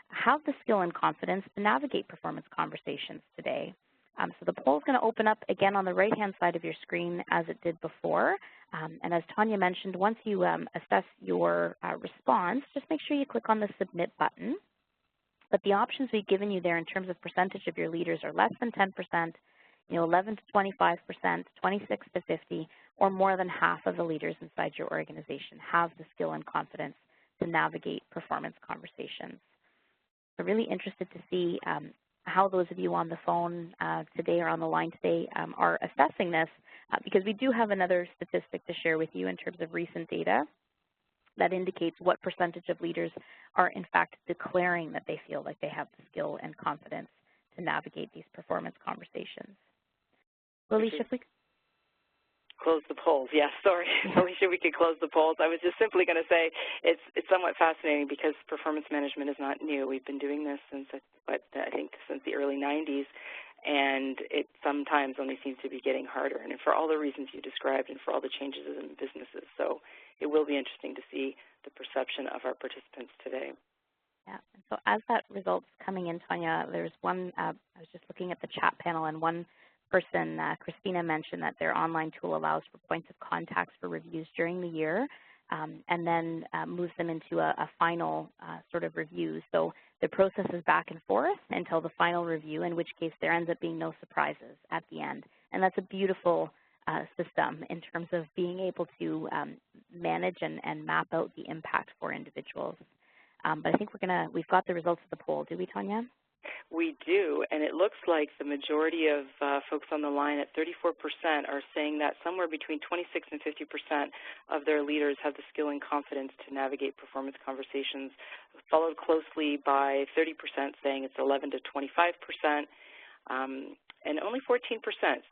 have the skill and confidence to navigate performance conversations today. So the poll is going to open up again on the right-hand side of your screen as it did before. And as Tanya mentioned, once you assess your response, just make sure you click on the Submit button. But the options we've given you there in terms of percentage of your leaders are less than 10%, 11 to 25%, 26 to 50, or more than half of the leaders inside your organization have the skill and confidence to navigate performance conversations. So really interested to see how those of you on the phone today or on the line today are assessing this because we do have another statistic to share with you in terms of recent data that indicates what percentage of leaders are in fact declaring that they feel like they have the skill and confidence to navigate these performance conversations. Alicia, if we could close the polls. Yes, sorry, Alicia, we could close the polls. I was just simply going to say it's somewhat fascinating because performance management is not new. We've been doing this since, I think, since the early 90s, and it sometimes only seems to be getting harder, and for all the reasons you described and for all the changes in businesses. So it will be interesting to see the perception of our participants today. Yeah, and so as that result's coming in, Tanya, there's one, I was just looking at the chat panel, and one person, Christina, mentioned that their online tool allows for points of contacts for reviews during the year and then moves them into a final sort of review. So the process is back and forth until the final review, in which case there ends up being no surprises at the end. And that's a beautiful system in terms of being able to manage and map out the impact for individuals. But I think we've got the results of the poll. Do we, Tanya? We do, and it looks like the majority of folks on the line at 34% are saying that somewhere between 26 and 50% of their leaders have the skill and confidence to navigate performance conversations, followed closely by 30% saying it's 11 to 25%, and only 14%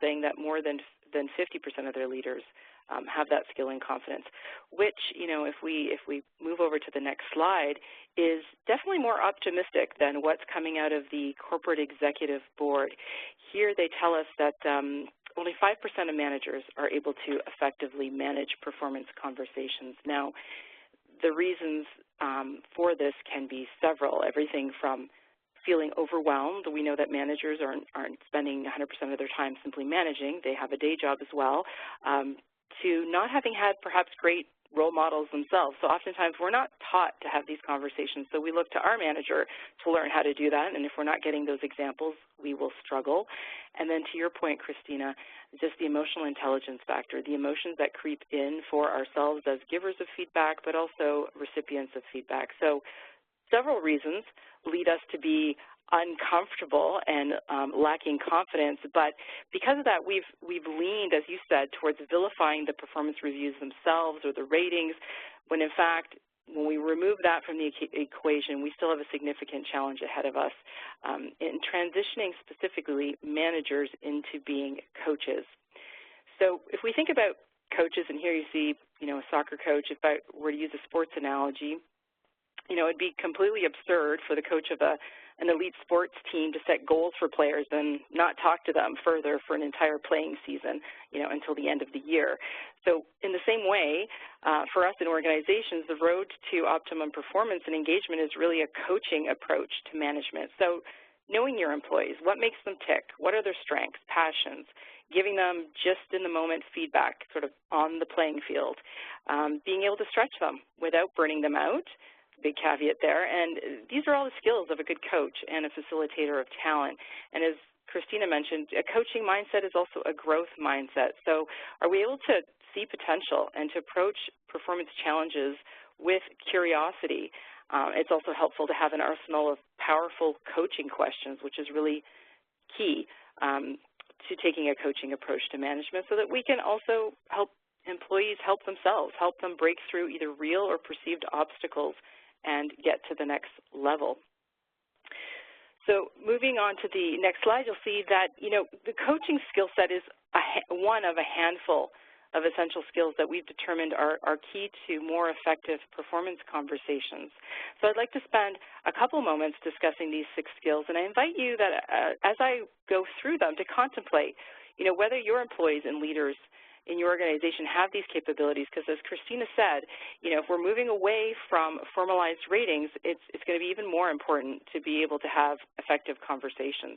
saying that more than 50% of their leaders have that skill and confidence, which, if we move over to the next slide, is definitely more optimistic than what's coming out of the corporate executive board. Here they tell us that only 5% of managers are able to effectively manage performance conversations. Now, the reasons for this can be several, everything from feeling overwhelmed. We know that managers aren't spending 100% of their time simply managing. They have a day job as well. To not having had perhaps great role models themselves. So oftentimes we're not taught to have these conversations, so we look to our manager to learn how to do that, and if we're not getting those examples, we will struggle. And then to your point, Christina, just the emotional intelligence factor, the emotions that creep in for ourselves as givers of feedback, but also recipients of feedback. So several reasons lead us to be uncomfortable and lacking confidence, but because of that, we've leaned, as you said, towards vilifying the performance reviews themselves or the ratings, when in fact, when we remove that from the equation, we still have a significant challenge ahead of us in transitioning specifically managers into being coaches. So if we think about coaches, and here you see, a soccer coach, if I were to use a sports analogy, it'd be completely absurd for the coach of an elite sports team to set goals for players and not talk to them further for an entire playing season, until the end of the year. So in the same way, for us in organizations, the road to optimum performance and engagement is really a coaching approach to management. So knowing your employees, what makes them tick, what are their strengths, passions, giving them just in the moment feedback sort of on the playing field, being able to stretch them without burning them out, big caveat there, and these are all the skills of a good coach and a facilitator of talent. And as Christina mentioned, a coaching mindset is also a growth mindset. So are we able to see potential and to approach performance challenges with curiosity? It's also helpful to have an arsenal of powerful coaching questions, which is really key to taking a coaching approach to management, so that we can also help employees help themselves, help them break through either real or perceived obstacles and get to the next level. So moving on to the next slide, you'll see that, the coaching skill set is one of a handful of essential skills that we've determined are key to more effective performance conversations. So I'd like to spend a couple moments discussing these 6 skills, and I invite you that as I go through them to contemplate, whether your employees and leaders in your organization have these capabilities, because as Christina said, if we're moving away from formalized ratings, it's going to be even more important to be able to have effective conversations.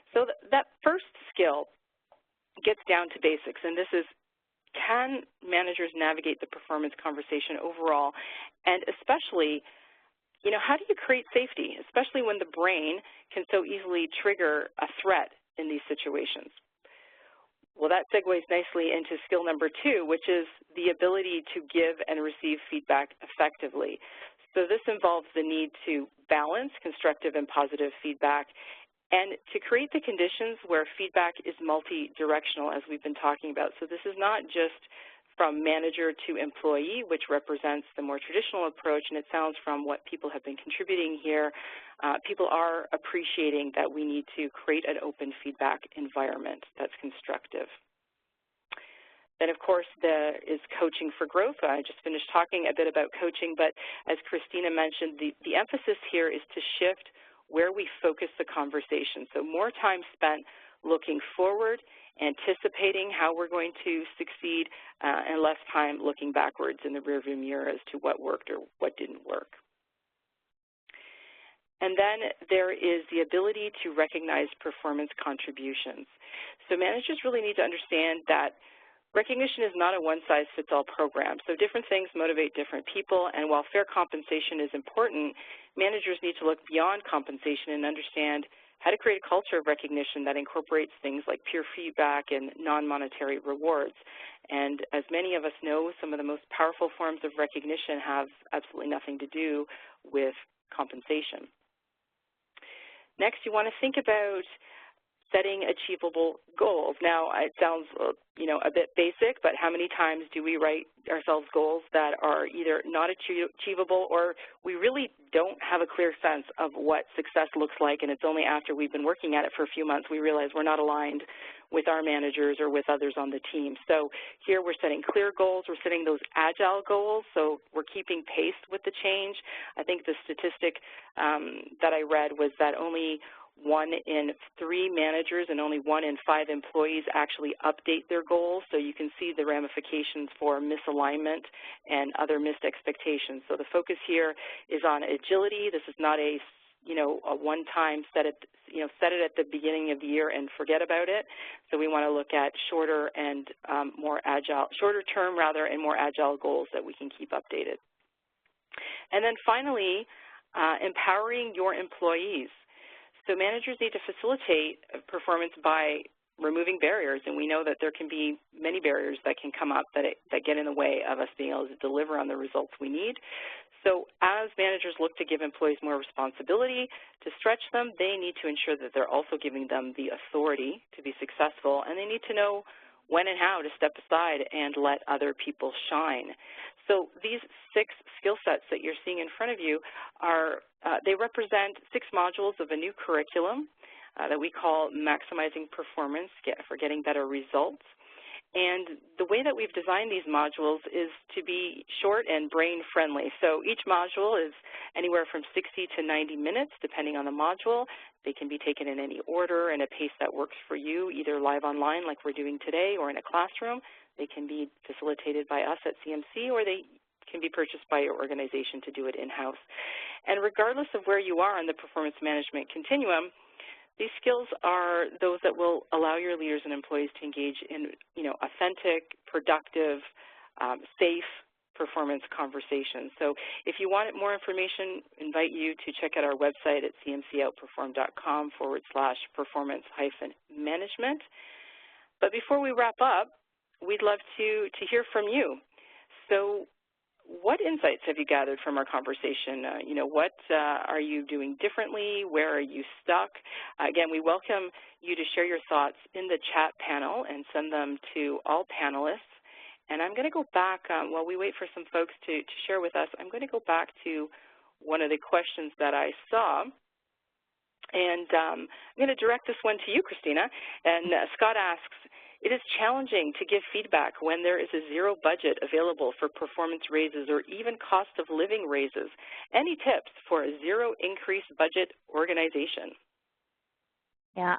So that first skill gets down to basics, and this is, can managers navigate the performance conversation overall, and especially, how do you create safety, especially when the brain can so easily trigger a threat in these situations? Well, that segues nicely into skill number 2, which is the ability to give and receive feedback effectively. So this involves the need to balance constructive and positive feedback and to create the conditions where feedback is multi-directional, as we've been talking about. So this is not just from manager to employee, which represents the more traditional approach, and it sounds from what people have been contributing here, people are appreciating that we need to create an open feedback environment that's constructive. Then, of course, there is coaching for growth. I just finished talking a bit about coaching, but as Christina mentioned, the emphasis here is to shift where we focus the conversation. So more time spent looking forward, anticipating how we're going to succeed, and less time looking backwards in the rearview mirror as to what worked or what didn't work. And then there is the ability to recognize performance contributions. So managers really need to understand that recognition is not a one-size-fits-all program. So different things motivate different people, and while fair compensation is important, managers need to look beyond compensation and understand how to create a culture of recognition that incorporates things like peer feedback and non-monetary rewards. And as many of us know, some of the most powerful forms of recognition have absolutely nothing to do with compensation. Next, you want to think about setting achievable goals. Now, it sounds, a bit basic, but how many times do we write ourselves goals that are either not achievable or we really don't have a clear sense of what success looks like, and it's only after we've been working at it for a few months we realize we're not aligned with our managers or with others on the team. So here we're setting clear goals, we're setting those agile goals, so we're keeping pace with the change. I think the statistic that I read was that only 1 in 3 managers and only 1 in 5 employees actually update their goals, so you can see the ramifications for misalignment and other missed expectations. So the focus here is on agility. This is not a one-time set it at the beginning of the year and forget about it. So we want to look at shorter term and more agile goals that we can keep updated. And then finally, empowering your employees. So managers need to facilitate performance by removing barriers, and we know that there can be many barriers that can come up that get in the way of us being able to deliver on the results we need. So as managers look to give employees more responsibility to stretch them, they need to ensure that they're also giving them the authority to be successful, and they need to know when and how to step aside and let other people shine. So these 6 skill sets that you're seeing in front of you they represent 6 modules of a new curriculum that we call Maximizing Performance for Getting Better Results. And the way that we've designed these modules is to be short and brain-friendly. So each module is anywhere from 60 to 90 minutes, depending on the module. They can be taken in any order and a pace that works for you, either live online like we're doing today or in a classroom. They can be facilitated by us at CMC, or they can be purchased by your organization to do it in-house. And regardless of where you are on the performance management continuum, these skills are those that will allow your leaders and employees to engage in, authentic, productive, safe performance conversations. So if you want more information, invite you to check out our website at cmcoutperform.com/performance-management. But before we wrap up, we'd love to hear from you. So what insights have you gathered from our conversation? What are you doing differently? Where are you stuck? Again, we welcome you to share your thoughts in the chat panel and send them to all panelists. And I'm going to go back, while we wait for some folks to share with us, I'm going to go back to one of the questions that I saw. And I'm going to direct this one to you, Christina. And Scott asks, it is challenging to give feedback when there is a zero budget available for performance raises or even cost of living raises. Any tips for a zero increase budget organization? Yeah,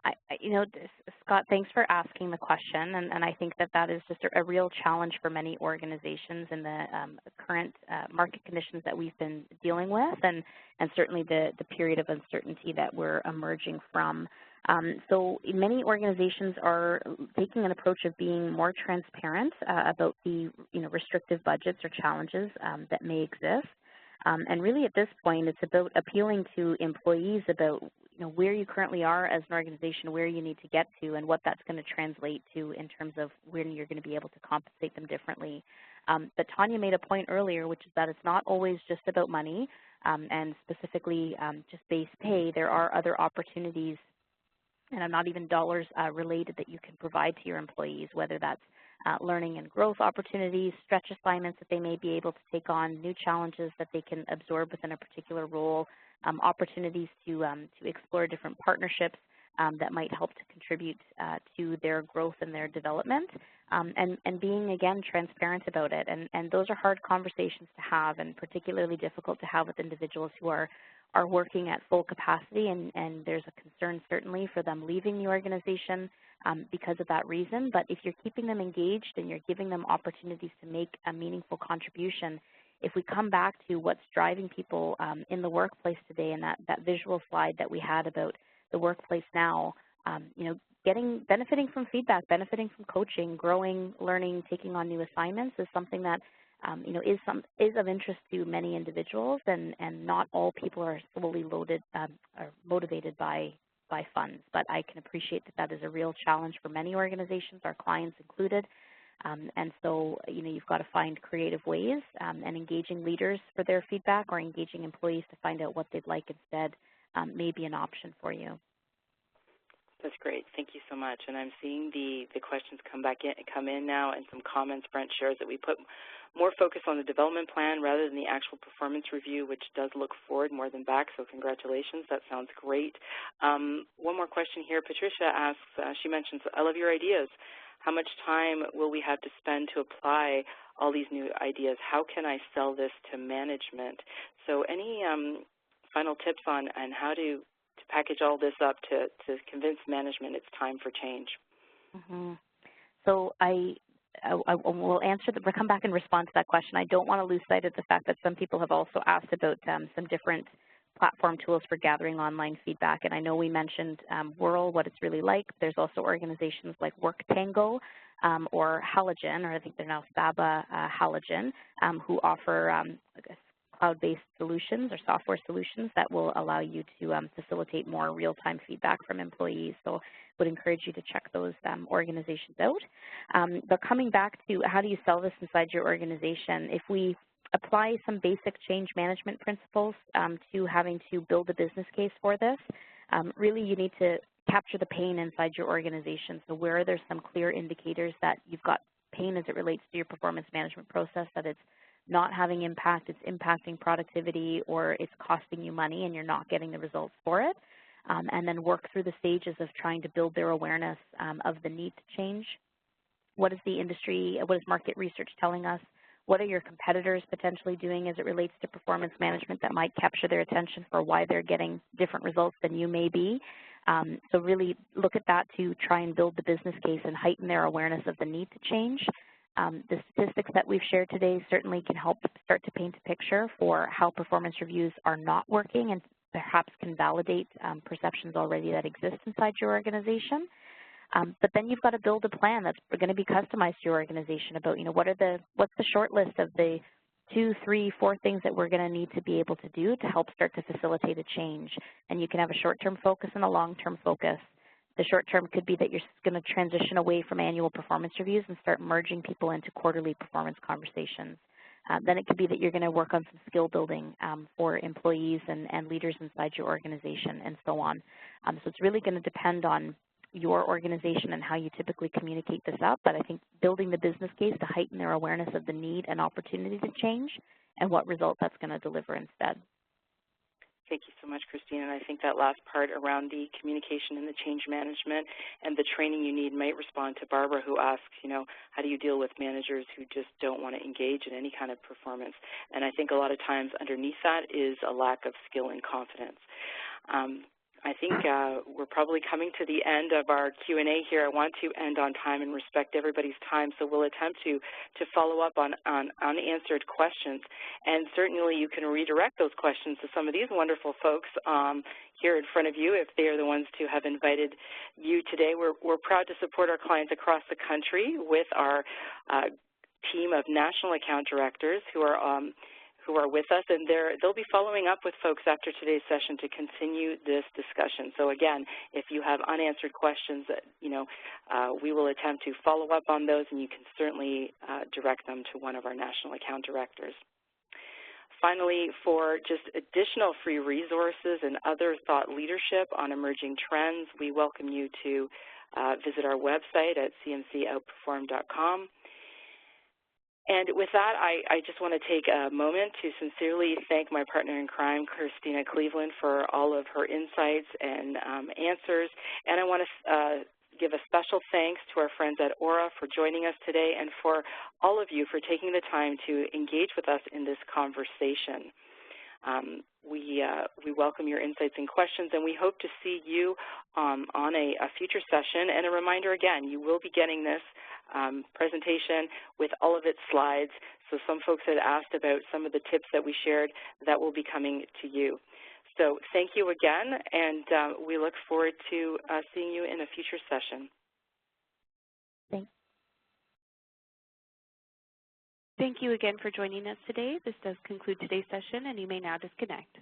Scott, thanks for asking the question, and I think that is just a real challenge for many organizations in the current market conditions that we've been dealing with, and certainly the period of uncertainty that we're emerging from. So many organizations are taking an approach of being more transparent about the restrictive budgets or challenges that may exist. And really at this point, it's about appealing to employees about where you currently are as an organization, where you need to get to, and what that's going to translate to in terms of when you're going to be able to compensate them differently. But Tanya made a point earlier, which is that it's not always just about money, and specifically just base pay. There are other opportunities, and I'm not even dollars related, that you can provide to your employees, whether that's learning and growth opportunities, stretch assignments that they may be able to take on, new challenges that they can absorb within a particular role, opportunities to explore different partnerships that might help to contribute to their growth and their development, and being, again, transparent about it. And those are hard conversations to have, and particularly difficult to have with individuals who are working at full capacity, and there's a concern certainly for them leaving the organization because of that reason. But if you're keeping them engaged and you're giving them opportunities to make a meaningful contribution, if we come back to what's driving people in the workplace today, and that visual slide that we had about the workplace now, benefiting from feedback, benefiting from coaching, growing, learning, taking on new assignments is something that is of interest to many individuals, and not all people are solely loaded or motivated by funds. But I can appreciate that is a real challenge for many organizations, our clients included. And so, you've got to find creative ways, and engaging leaders for their feedback, or engaging employees to find out what they'd like instead may be an option for you. That's great. Thank you so much. And I'm seeing the questions come in now, and some comments Brent shares that we put more focus on the development plan rather than the actual performance review, which does look forward more than back, so congratulations. That sounds great. One more question here. Patricia asks, she mentions, I love your ideas. How much time will we have to spend to apply all these new ideas? How can I sell this to management? So any final tips on how to package all this up to convince management it's time for change? So I will answer we'll come back and respond to that question. I don't want to lose sight of the fact that some people have also asked about some different platform tools for gathering online feedback. And I know we mentioned Whirl, what it's really like. There's also organizations like WorkTango or Halogen, or I think they're now Saba Halogen, who offer cloud-based solutions or software solutions that will allow you to facilitate more real-time feedback from employees. So I would encourage you to check those organizations out. But coming back to how do you sell this inside your organization, if we apply some basic change management principles to having to build a business case for this, really you need to capture the pain inside your organization. So where are there some clear indicators that you've got pain as it relates to your performance management process, that it's not having impact, it's impacting productivity, or it's costing you money and you're not getting the results for it, and then work through the stages of trying to build their awareness of the need to change. What is the industry, what is market research telling us? What are your competitors potentially doing as it relates to performance management that might capture their attention for why they're getting different results than you may be? So really look at that to try and build the business case and heighten their awareness of the need to change. The statistics that we've shared today certainly can help start to paint a picture for how performance reviews are not working and perhaps can validate perceptions already that exist inside your organization. But then you've got to build a plan that's going to be customized to your organization about, what's the short list of the 2, 3, 4 things that we're going to need to be able to do to help start to facilitate a change. And you can have a short-term focus and a long-term focus. The short term could be that you're going to transition away from annual performance reviews and start merging people into quarterly performance conversations. Then it could be that you're going to work on some skill building for employees and leaders inside your organization and so on. So it's really going to depend on your organization and how you typically communicate this up, but I think building the business case to heighten their awareness of the need and opportunity to change and what result that's going to deliver instead. Thank you so much, Christine. And I think that last part around the communication and the change management and the training you need might respond to Barbara, who asks, how do you deal with managers who just don't want to engage in any kind of performance? And I think a lot of times underneath that is a lack of skill and confidence. I think we're probably coming to the end of our Q&A here. I want to end on time and respect everybody's time, so we'll attempt to follow up on unanswered questions. And certainly you can redirect those questions to some of these wonderful folks here in front of you if they are the ones to have invited you today. We're proud to support our clients across the country with our team of national account directors who are with us, and they'll be following up with folks after today's session to continue this discussion. So again, if you have unanswered questions, we will attempt to follow up on those, and you can certainly direct them to one of our national account directors. Finally, for just additional free resources and other thought leadership on emerging trends, we welcome you to visit our website at cmcoutperform.com. And with that, I just want to take a moment to sincerely thank my partner in crime, Christina Cleveland, for all of her insights and answers. And I want to give a special thanks to our friends at Aura for joining us today, and for all of you for taking the time to engage with us in this conversation. We welcome your insights and questions, and we hope to see you on a future session. And a reminder again, you will be getting this presentation with all of its slides. So some folks had asked about some of the tips that we shared. That will be coming to you. So thank you again, and we look forward to seeing you in a future session. Thanks. Thank you again for joining us today. This does conclude today's session, and you may now disconnect.